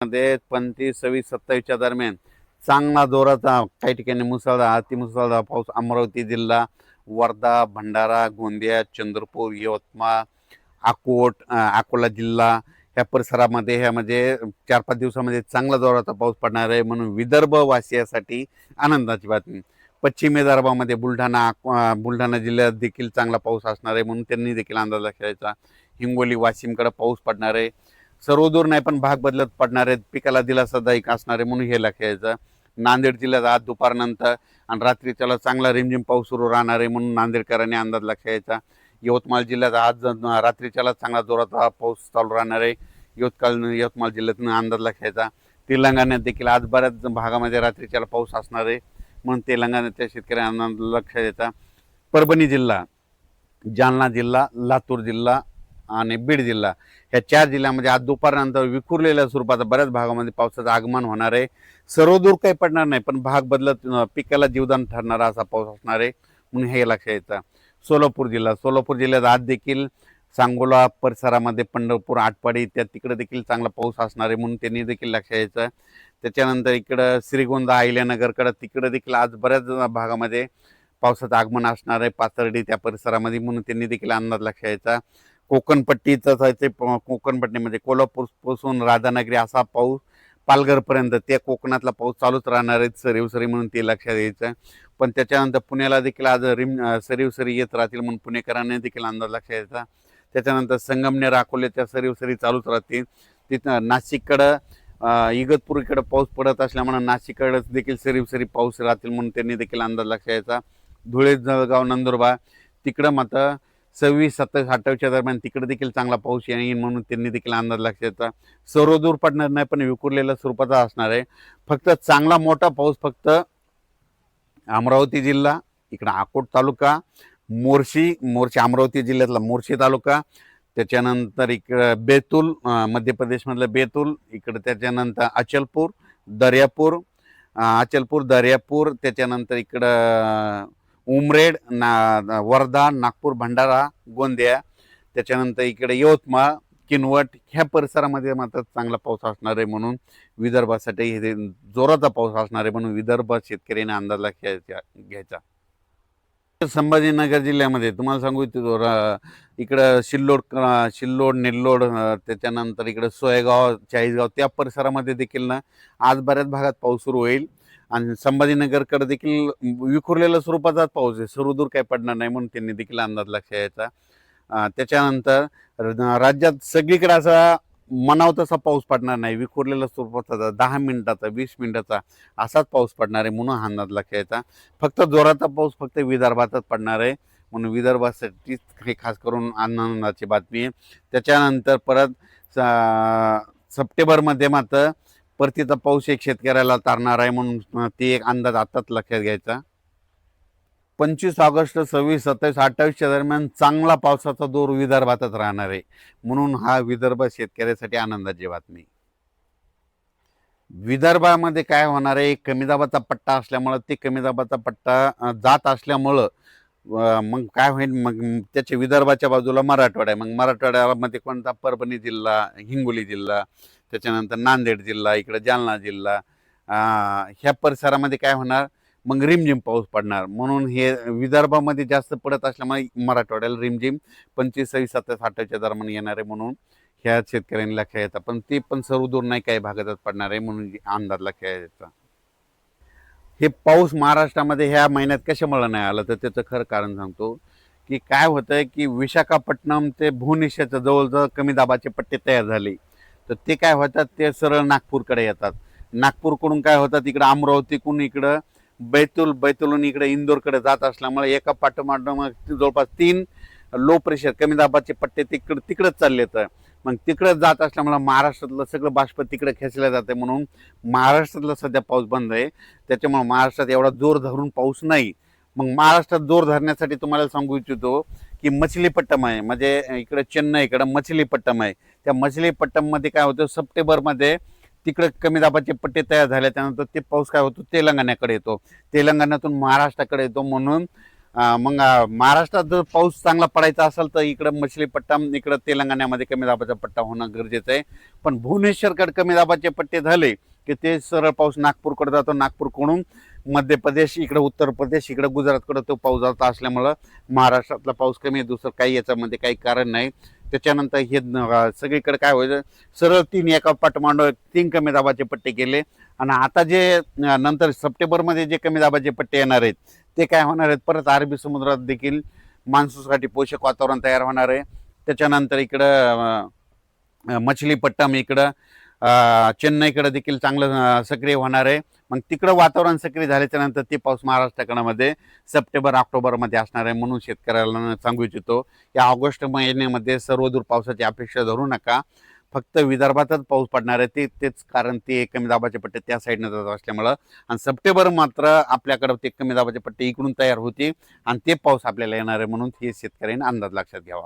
मध्ये 25-26-27च्या दरम्यान चांगला जोराचा काही ठिकाणी मुसळधार अतिमुसळधार पाऊस अमरावती जिल्हा, वर्धा, भंडारा, गोंदिया, चंद्रपूर, यवतमाळ, अकोला जिल्हा ह्या परिसरामध्ये ह्या म्हणजे 4-5 दिवसामध्ये चांगला जोराचा पाऊस पडणार आहे म्हणून विदर्भ वासियासाठी आनंदाची बातमी. पश्चिम विदर्भामध्ये बुलढाणा जिल्ह्यात देखील चांगला पाऊस असणार आहे म्हणून त्यांनी देखील अंदाज लक्षायचा. हिंगोली, वाशिमकडे पाऊस पडणार आहे. सर्वदूर नाही पण भाग बदलत पडणार आहेत. पिकाला दिलासादायक असणार आहे म्हणून हे लक्षायचं. नांदेड जिल्ह्यात आज दुपारनंतर आणि रात्रीच्याला चांगला रिमझिम पाऊस सुरू राहणार आहे म्हणून नांदेडकरांनी अंदाज लक्षायचा. यवतमाळ जिल्ह्यात आज रात्रीच्याला चांगला जोराचा पाऊस चालू राहणार आहे. यवतमाळ जिल्ह्यातून अंदाज लक्षायचा. तेलंगणात देखील आज बऱ्याच भागामध्ये रात्रीच्याला पाऊस असणार आहे म्हणून तेलंगणाच्या शेतकऱ्यांना अंदाज लक्षायचा. परभणी जिल्हा, जालना जिल्हा, लातूर जिल्हा आणि बीड जिल्हा ह्या 4 जिल्ह्यामध्ये आज दुपारनंतर विखुरलेल्या स्वरूपाचा बऱ्याच भागामध्ये पावसाचं आगमन होणार आहे. सर्वदूर काही पडणार नाही पण भाग बदलत पिकाला जीवदान ठरणारा असा पाऊस असणार आहे म्हणून हे लक्षात येतं. सोलापूर जिल्ह्यात आज देखील सांगोला परिसरामध्ये पंढरपूर, आटपाडी तिकडे देखील चांगला पाऊस असणार आहे म्हणून त्यांनी देखील लक्षात यायचं. त्याच्यानंतर इकडं श्रीगोंदा, अहिल्यानगरकडं तिकडे देखील आज बऱ्याच भागामध्ये पावसाचं आगमन असणार आहे. पाथर्डी त्या परिसरामध्ये म्हणून त्यांनी देखील अंदाज लक्षात यायचा. कोकणपट्टीमध्ये कोल्हापूरपासून राधानगरी असा पाऊस पालघरपर्यंत त्या कोकणातला पाऊस चालूच राहणार आहे सरीवसरी म्हणून ते लक्षात यायचं. पण त्याच्यानंतर पुण्याला देखील आज सरीवसरी येत राहतील म्हणून पुणेकरांनी देखील अंदाज लक्षात यायचा. त्याच्यानंतर संगमनेर, अकोल्याच्या सरीवसरी चालूच राहतील. तिथं नाशिककडं इगतपूर इकडं पाऊस पडत असल्यामुळे नाशिककडं देखील सरीवसरी पाऊस राहतील म्हणून त्यांनी देखील अंदाज लक्षात यायचा. धुळे, जळगाव, नंदुरबार तिकडं मात्र 26-27-28च्या दरम्यान तिकडे देखील चांगला पाऊस येईल म्हणून त्यांनी देखील अंदाज लक्षात यायचा. सर्वदूर पडणार नाही पण विखुरलेल्या स्वरूपाचा असणार आहे. फक्त चांगला मोठा पाऊस फक्त अमरावती जिल्हा, इकडं अकोट तालुका, मोर्शी अमरावती जिल्ह्यातला मोर्शी तालुका, त्याच्यानंतर इकडं बेतूल, मध्य प्रदेशमधलं बेतूल, इकडं त्याच्यानंतर अचलपूर, दर्यापूर, त्याच्यानंतर इकडं उमरेड, वर्धा, नागपूर, भंडारा, गोंदिया, त्याच्यानंतर इकडे यवतमाळ, किनवट ह्या परिसरामध्ये मात्र चांगला पाऊस असणार आहे म्हणून विदर्भासाठी हे जोराचा पाऊस असणार आहे म्हणून विदर्भ शेतकऱ्यांनी अंदाज घ्यायचा. संभाजीनगर जिल्ह्यामध्ये तुम्हाला सांगू इच्छितो इकडं सिल्लोड, नेल्लोड, त्याच्यानंतर इकडं सोयगाव, चाळीसगाव त्या परिसरामध्ये देखील ना आज बऱ्याच भागात पाऊस सुरू होईल आणि संभाजीनगरकडे देखील विखुरलेल्या स्वरूपाचाच पाऊस आहे. सर्वदूर काही पडणार नाही म्हणून त्यांनी देखील अंदाज लक्षात यायचा. त्याच्यानंतर राज्यात सगळीकडे असा म्हणावा तसा पाऊस पडणार नाही. विखुरलेल्या स्वरूपाचा 10 मिनिटाचा 20 मिनिटाचा असाच पाऊस पडणार आहे म्हणून अंदाज लक्षात यायचा. फक्त जोराचा पाऊस फक्त विदर्भातच पडणार आहे म्हणून विदर्भासाठीच हे खास करून आनंदाची बातमी आहे. त्याच्यानंतर परत सप्टेंबरमध्ये मात्र परतीचा पाऊस एक शेतकऱ्याला तारणार आहे म्हणून ते एक अंदाज आताच लक्षात घ्यायचा. 25 ऑगस्ट, 26, 27, 28च्या दरम्यान चांगला पावसाचा जोर विदर्भातच राहणार आहे म्हणून हा विदर्भ शेतकऱ्यासाठी आनंदाची बातमी. विदर्भामध्ये काय होणार आहे, कमी दाबाचा पट्टा असल्यामुळं ते कमी दाबाचा पट्टा जात असल्यामुळं मग काय होईल, मग त्याच्या विदर्भाच्या बाजूला मराठवाडा आहे. मग मराठवाड्यामध्ये कोणता, परभणी जिल्हा, हिंगोली जिल्हा, त्याच्यानंतर नांदेड जिल्हा, इकडे जालना जिल्हा, ह्या परिसरामध्ये काय होणार, मग रिमझिम पाऊस पडणार म्हणून हे विदर्भामध्ये जास्त पडत असल्यामुळे मराठवाड्याला रिमझिम 25, 26, 27, 28च्या दरम्यान येणार आहे म्हणून ह्या शेतकऱ्यांनी लक्षात येतात. पण ते पण सर्वदूर नाही काही भागातच पडणार आहे म्हणून अंदाज लक्षात यायचा. हे पाऊस महाराष्ट्रामध्ये ह्या महिन्यात कशामुळे नाही आलं तर त्याचं खरं कारण सांगतो की काय होतंय की विशाखापट्टणम ते भुवनेश्वरच्या जवळजवळ कमी दाबाचे पट्टे तयार झाले तर ते काय होतात, ते सरळ नागपूरकडे येतात. नागपूरकडून काय होतात, इकडं अमरावतीकडून इकडं बैतूलहून इकडे इंदोरकडे जात असल्यामुळे एका पाठोपाठ जवळपास 3 लो प्रेशर कमी दाबाचे पट्टे तिकडंच चालले तर मग तिकडंच जात असल्यामुळे महाराष्ट्रातलं सगळं बाष्प तिकडे खेचलं जाते म्हणून महाराष्ट्रातला सध्या पाऊस बंद आहे. त्याच्यामुळे महाराष्ट्रात एवढा जोर धरून पाऊस नाही. मग महाराष्ट्रात जोर धरण्यासाठी तुम्हाला सांगू इच्छितो की मछलीपट्टम आहे, म्हणजे इकडे चेन्नईकडं मछलीपट्टम आहे. त्या मछलीपट्टममध्ये काय होतं, सप्टेंबरमध्ये तिकडे कमी दाबाचे पट्टे तयार झाले त्यानंतर ते पाऊस काय होतो तेलंगणाकडे येतो, तेलंगणातून महाराष्ट्राकडे येतो म्हणून मग महाराष्ट्रात जर पाऊस चांगला पडायचा असेल तर इकडं मछलीपट्टा, इकडं तेलंगणामध्ये कमी दाबाचा पट्टा होणं गरजेचं आहे. पण भुवनेश्वरकडे कमी दाबाचे पट्टे झाले की ते सरळ पाऊस नागपूरकडे जातो, नागपूरकडून मध्य प्रदेश, इकडं उत्तर प्रदेश, इकडं गुजरातकडे तो पाऊस जात असल्यामुळं महाराष्ट्रातला पाऊस कमी आहे. दुसरं काही याच्यामध्ये काही कारण नाही. त्याच्यानंतर हे सगळीकडे काय व्हायचं, सरळ 3 एका पाठोपाठ 3 कमी दाबाचे पट्टे केले. आणि आता जे नंतर सप्टेंबरमध्ये जे कमी दाबाचे पट्टे येणार आहेत ते काय होणार आहेत, परत अरबी समुद्रात देखील मान्सूनसाठी पोषक वातावरण तयार होणार आहे. त्याच्यानंतर इकडं मछलीपट्टम, इकडं चेन्नईकडे देखील चांगलं सक्रिय होणार आहे. मग तिकडं वातावरण सक्रिय झाल्याच्या नंतर ते पाऊस महाराष्ट्राकडे सप्टेंबर ऑक्टोबरमध्ये असणार आहे. म्हणून शेतकऱ्याला सांगू इच्छितो या ऑगस्ट महिन्यामध्ये सर्वदूर पावसाची अपेक्षा धरू नका. फक्त विदर्भातच पाऊस पडणार आहे. तेच कारण ते कमी दाबाचे पट्टे त्या साईडनं जात असल्यामुळं. आणि सप्टेंबर मात्र आपल्याकडं ते कमी दाबाचे पट्टे इकडून तयार होते आणि ते पाऊस आपल्याला येणार आहे. म्हणून हे शेतकऱ्यांनी अंदाज लक्षात घ्यावा.